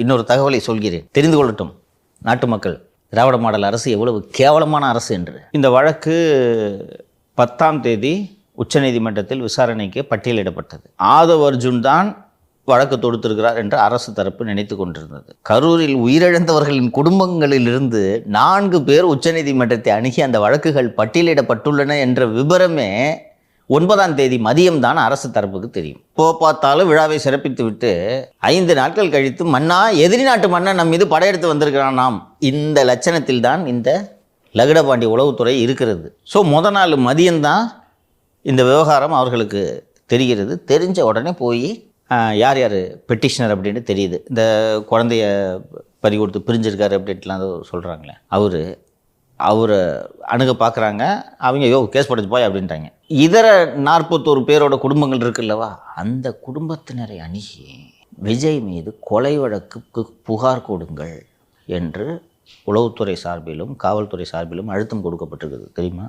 இன்னொரு தகவலை சொல்கிறேன், தெரிந்து கொள்ளட்டும் நாட்டு மக்கள். திராவிட மாடல் அரசு எவ்வளவு கேவலமான அரசு என்று. இந்த வழக்கு 10ஆம் தேதி உச்சநீதிமன்றத்தில் விசாரணைக்கு பட்டியலிடப்பட்டது. ஆதவ் அர்ஜுன் தான் வழக்கு தொடுத்திருக்கிறார் என்று அரசு தரப்பு நினைத்து கொண்டிருந்தது. கரூரில் உயிரிழந்தவர்களின் குடும்பங்களிலிருந்து 4 பேர் உச்சநீதிமன்றத்தை அணுகி அந்த வழக்குகள் பட்டியலிடப்பட்டுள்ளன என்ற விபரமே 9ஆம் தேதி மதியம்தான் அரசு தரப்புக்கு தெரியும். இப்போ பார்த்தாலும் விழாவை சிறப்பித்து விட்டு 5 நாட்கள் கழித்து மன்னா, எதிரி நாட்டு மன்னன் நம் மீது படையெடுத்து வந்திருக்கிறான் நாம், இந்த லட்சணத்தில் தான் இந்த லகுடபாண்டி உளவுத்துறை இருக்கிறது. ஸோ முத நாள் மதியம்தான் இந்த விவகாரம் அவர்களுக்கு தெரிகிறது. தெரிஞ்ச உடனே போய் யார் யார் பெட்டிஷனர் அப்படின்னு தெரியுது. இந்த குழந்தைய பறி கொடுத்து பிரிஞ்சிருக்காரு அப்படின்ட்டுலாம் சொல்கிறாங்களே, அவரை அணுக பார்க்குறாங்க. அவங்க கேஸ் போட்டு போய் அப்படின்ட்டாங்க. இதர 41 பேரோட குடும்பங்கள் இருக்குல்லவா, அந்த குடும்பத்தினரை அணுகி விஜய் மீது கொலை வழக்குக்கு புகார் கொடுங்கள் என்று உளவுத்துறை சார்பிலும் காவல்துறை சார்பிலும் அழுத்தம் கொடுக்கப்பட்டிருக்குது தெரியுமா?